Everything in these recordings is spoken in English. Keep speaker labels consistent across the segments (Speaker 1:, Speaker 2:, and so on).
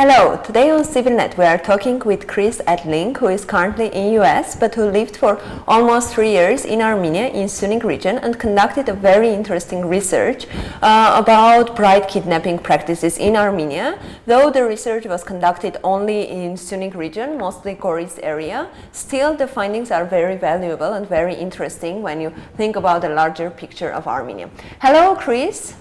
Speaker 1: Hello, today on CivilNet we are talking with Chris Edling, who is currently in US but who lived for almost 3 years in Armenia in Sunni region and conducted a very interesting research about bride kidnapping practices in Armenia. Though the research was conducted only in Sunni region, mostly Goris area, still the findings are very valuable and very interesting when you think about the larger picture of Armenia. Hello, Chris.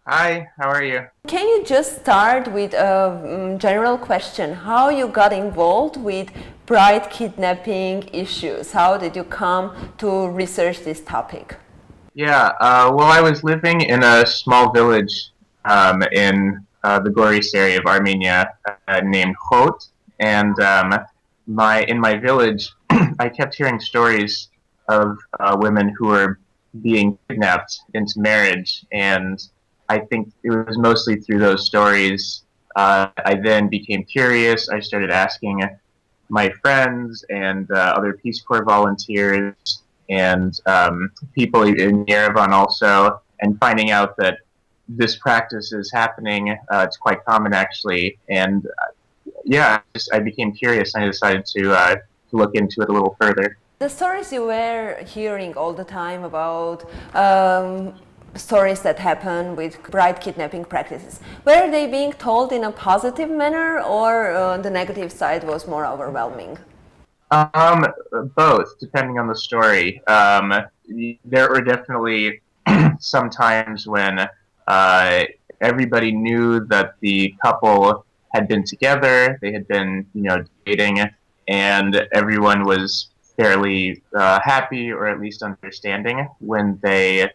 Speaker 2: Hi, how are you?
Speaker 1: Can you just start with a general question, how you got involved with bride kidnapping issues? How did you come to research this topic?
Speaker 2: Yeah, well, I was living in a small village in the Goris area of Armenia named Khot, and in my village, I kept hearing stories of women who were being kidnapped into marriage, and I think it was mostly through those stories. I then became curious. I started asking my friends and other Peace Corps volunteers and people in Yerevan also, and finding out that this practice is happening. It's quite common, actually. And I became curious, and I decided to look into it a little further.
Speaker 1: The stories you were hearing all the time about stories that happen with bride kidnapping practices, were they being told in a positive manner, or the negative side was more overwhelming?
Speaker 2: Both, depending on the story. There were definitely some times when everybody knew that the couple had been together, they had been, dating, and everyone was fairly happy or at least understanding when they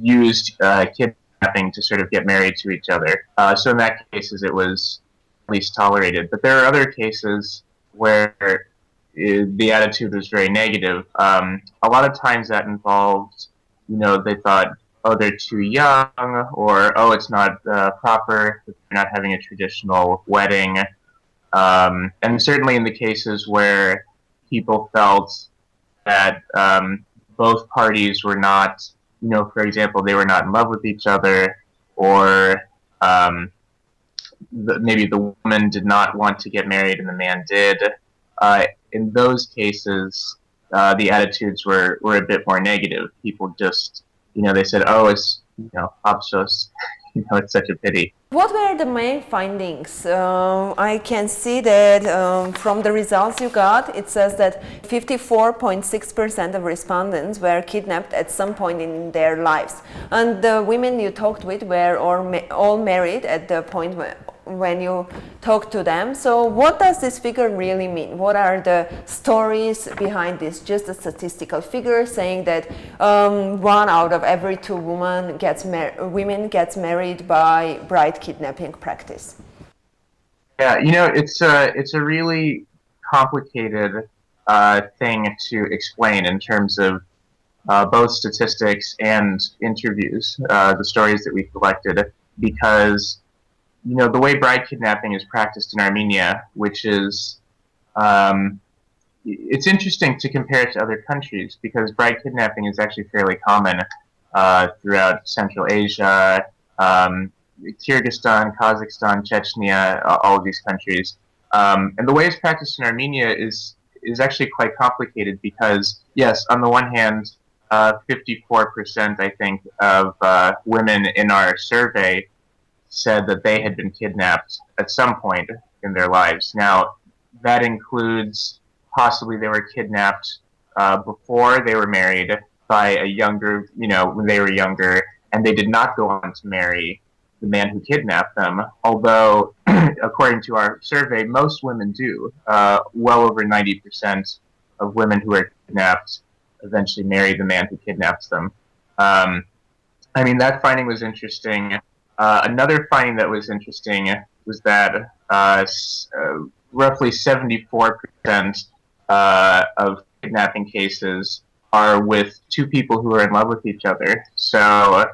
Speaker 2: used kidnapping to sort of get married to each other. So in that cases, it was at least tolerated. But there are other cases where the attitude was very negative. A lot of times that involved, they thought, oh, they're too young, or oh, it's not proper, they're not having a traditional wedding. And certainly in the cases where people felt that both parties were not, for example, they were not in love with each other, or maybe the woman did not want to get married and the man did. In those cases, the attitudes were a bit more negative. People just, they said, oh, it's, absos, it's such a pity.
Speaker 1: What were the main findings? I can see that from the results you got, it says that 54.6% of respondents were kidnapped at some point in their lives. And the women you talked with were all married at the point when you talked to them. So what does this figure really mean? What are the stories behind this? Just a statistical figure saying that 1 out of every 2 women gets married by bride kidnapping practice.
Speaker 2: Yeah, it's a really complicated thing to explain in terms of both statistics and interviews, the stories that we collected, because the way bride kidnapping is practiced in Armenia, which is, it's interesting to compare it to other countries, because bride kidnapping is actually fairly common throughout Central Asia, Kyrgyzstan, Kazakhstan, Chechnya, all of these countries. And the way it's practiced in Armenia is actually quite complicated because, yes, on the one hand, 54%, I think, of women in our survey said that they had been kidnapped at some point in their lives. Now, that includes possibly they were kidnapped before they were married by a younger, when they were younger, and they did not go on to marry the man who kidnapped them. Although, according to our survey, most women do. Well over 90% of women who are kidnapped eventually marry the man who kidnaps them. That finding was interesting. Another finding that was interesting was that roughly 74% of kidnapping cases are with 2 people who are in love with each other. So,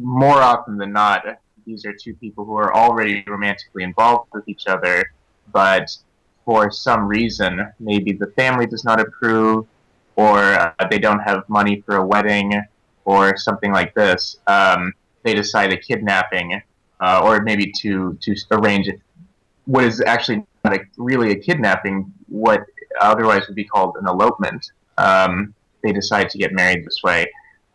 Speaker 2: more often than not, these are 2 people who are already romantically involved with each other, but for some reason, maybe the family does not approve, or they don't have money for a wedding, or something like this. They decide a kidnapping or maybe to arrange what is actually not really a kidnapping, what otherwise would be called an elopement. They decide to get married this way.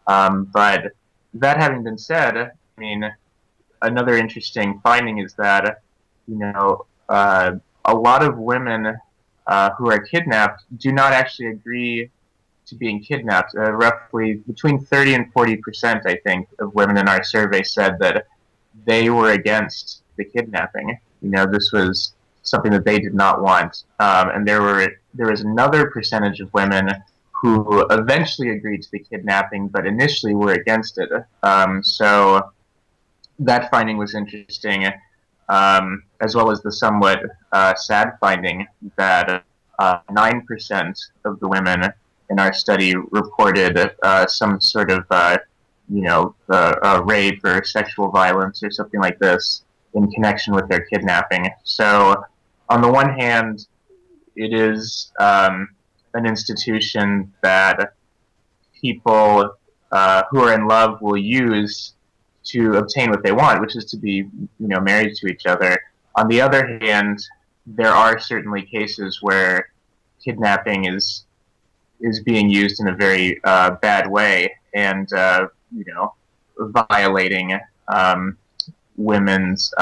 Speaker 2: But that having been said, I mean, another interesting finding is that, you know, a lot of women who are kidnapped do not actually agree to being kidnapped. Roughly between 30 and 40%, I think, of women in our survey said that they were against the kidnapping. This was something that they did not want. And there was another percentage of women who eventually agreed to the kidnapping, but initially were against it. So that finding was interesting, as well as the somewhat sad finding that 9% of the women in our study reported some sort of, rape or sexual violence or something like this in connection with their kidnapping. So, on the one hand, it is an institution that people who are in love will use to obtain what they want, which is to be, married to each other. On the other hand, there are certainly cases where kidnapping is being used in a very bad way, and violating women's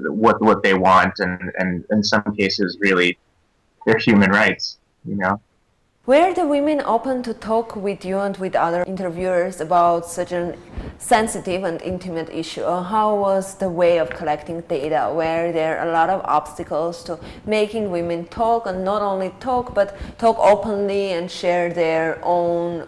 Speaker 2: what they want, and in some cases, really, their human rights.
Speaker 1: Were the women open to talk with you and with other interviewers about such a sensitive and intimate issue? Or how was the way of collecting data? Were there a lot of obstacles to making women talk, and not only talk, but talk openly and share their own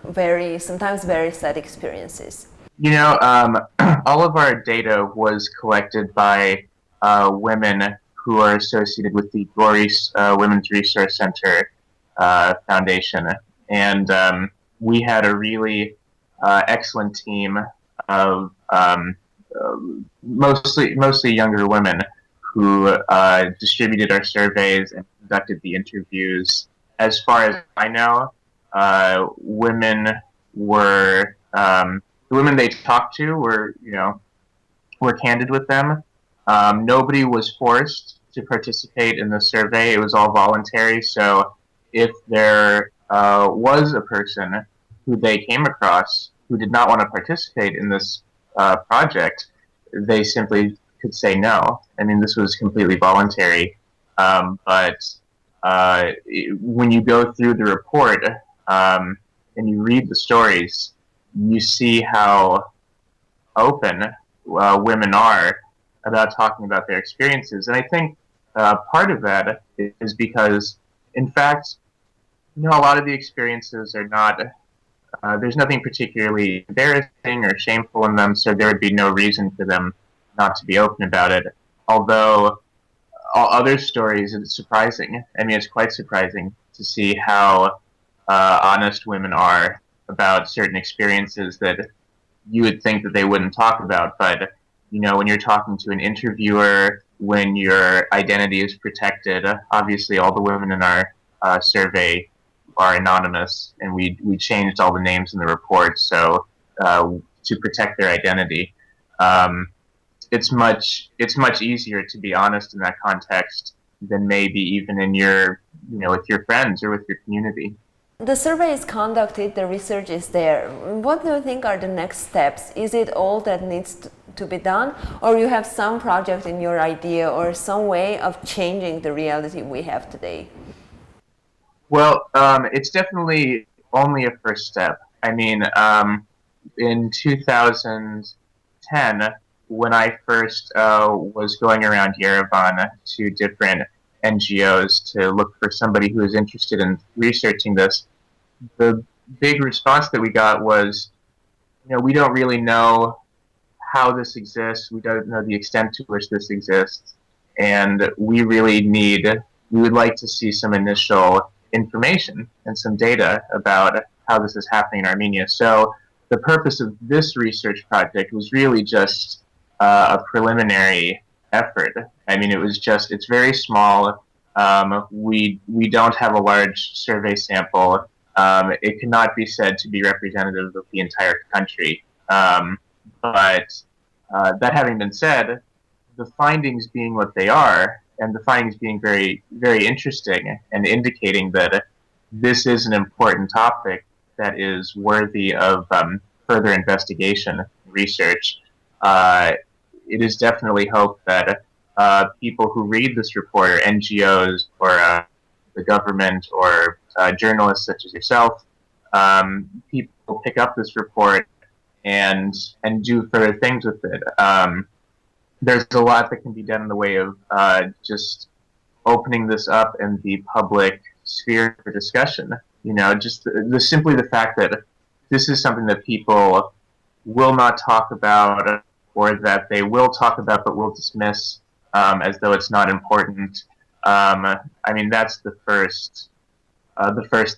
Speaker 1: sometimes very sad experiences?
Speaker 2: All of our data was collected by women who are associated with the Goris Women's Resource Center Foundation, and we had a really excellent team of mostly younger women who distributed our surveys and conducted the interviews. As far as I know, women were the women they talked to were candid with them. Nobody was forced to participate in the survey. It was all voluntary. So if there was a person who they came across who did not want to participate in this project, they simply could say no. I mean, this was completely voluntary. But when you go through the report and you read the stories, you see how open women are about talking about their experiences. And I think part of that is because, in fact, a lot of the experiences are not, there's nothing particularly embarrassing or shameful in them, so there would be no reason for them not to be open about it. Although all other stories, it's surprising. I mean, it's quite surprising to see how honest women are about certain experiences that you would think that they wouldn't talk about. But, when you're talking to an interviewer, when your identity is protected, obviously all the women in our survey are anonymous, and we changed all the names in the report so to protect their identity. It's much easier to be honest in that context than maybe even in your with your friends or with your community.
Speaker 1: The survey is conducted, the research is there. What do you think are the next steps? Is it all that needs to be done, or you have some project in your idea or some way of changing the reality we have today?
Speaker 2: Well, it's definitely only a first step. I mean, in 2010, when I first was going around Yerevan to different NGOs to look for somebody who was interested in researching this, the big response that we got was, we don't really know how this exists. We don't know the extent to which this exists. And we would like to see some initial information and some data about how this is happening in Armenia. So the purpose of this research project was really just a preliminary effort. I mean, it's very small. We don't have a large survey sample. It cannot be said to be representative of the entire country. But That having been said, the findings being what they are, and the findings being very, very interesting and indicating that this is an important topic that is worthy of further investigation, research, it is definitely hope that people who read this report, or NGOs, or the government, or journalists such as yourself, people pick up this report and do further things with it. There's a lot that can be done in the way of just opening this up in the public sphere for discussion. You know, just simply the fact that this is something that people will not talk about, or that they will talk about but will dismiss as though it's not important. I mean, that's the first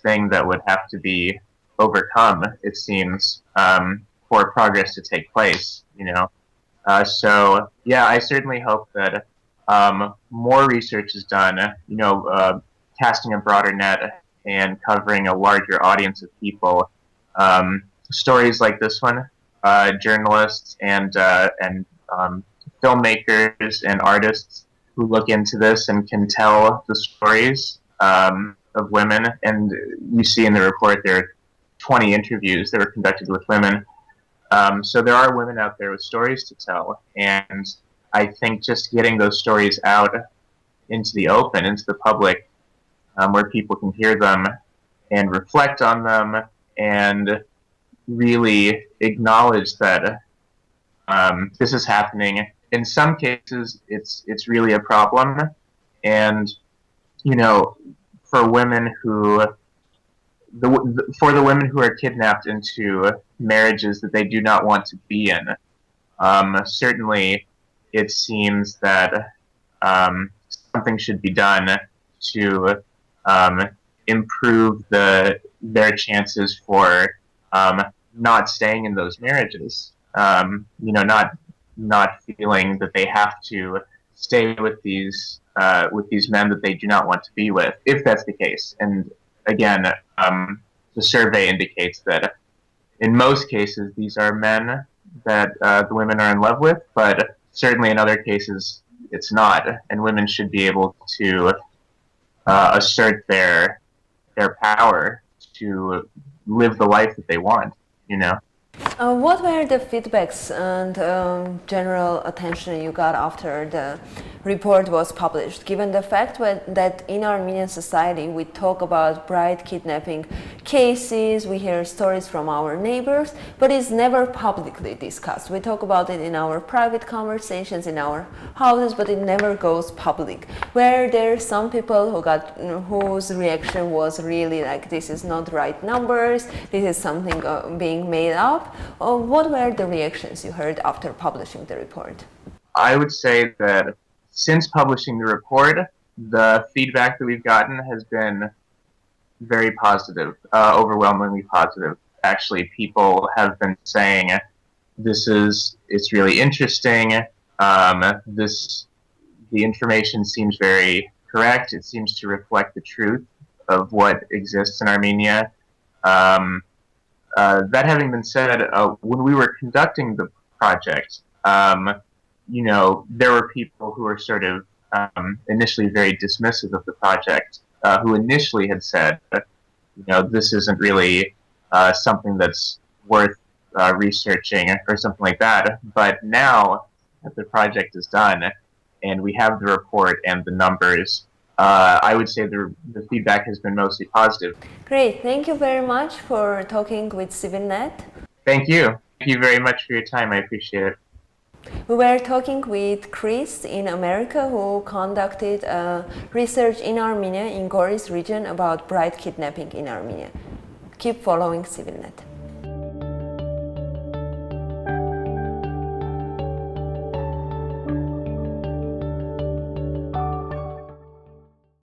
Speaker 2: thing that would have to be overcome, it seems, for progress to take place. You know, so yeah, I certainly hope that more research is done. You know, casting a broader net and covering a larger audience of people. Stories like this one, journalists and filmmakers and artists who look into this and can tell the stories of women. And you see in the report there are 20 interviews that were conducted with women. So there are women out there with stories to tell, and I think just getting those stories out into the open, into the public, where people can hear them and reflect on them and really acknowledge that this is happening. In some cases, it's really a problem, and you know, for women who for the women who are kidnapped into marriages that they do not want to be in, certainly it seems that something should be done to improve their chances for not staying in those marriages. You know, not feeling that they have to stay with these men that they do not want to be with, if that's the case. And again, the survey indicates that in most cases these are men that the women are in love with, but certainly in other cases it's not, and women should be able to assert their power to live the life that they want, you know.
Speaker 1: What were the feedbacks and general attention you got after the report was published, given the fact that in Armenian society we talk about bride kidnapping cases, we hear stories from our neighbors, but it's never publicly discussed. We talk about it in our private conversations, in our houses, but it never goes public. Where there are some people whose reaction was really like, this is not right numbers, this is something being made up. What were the reactions you heard after publishing the report?
Speaker 2: I would say that since publishing the report, the feedback that we've gotten has been very positive, overwhelmingly positive. Actually, people have been saying it's really interesting. The information seems very correct. It seems to reflect the truth of what exists in Armenia. That having been said, when we were conducting the project, you know, there were people who were sort of initially very dismissive of the project, who initially had said, you know, this isn't really something that's worth researching or something like that. But now that the project is done and we have the report and the numbers, I would say the feedback has been mostly positive.
Speaker 1: Great. Thank you very much for talking with CivilNet.
Speaker 2: Thank you. Thank you very much for your time. I appreciate it.
Speaker 1: We were talking with Chris in America, who conducted research in Armenia, in Goris region, about bride kidnapping in Armenia. Keep following CivilNet.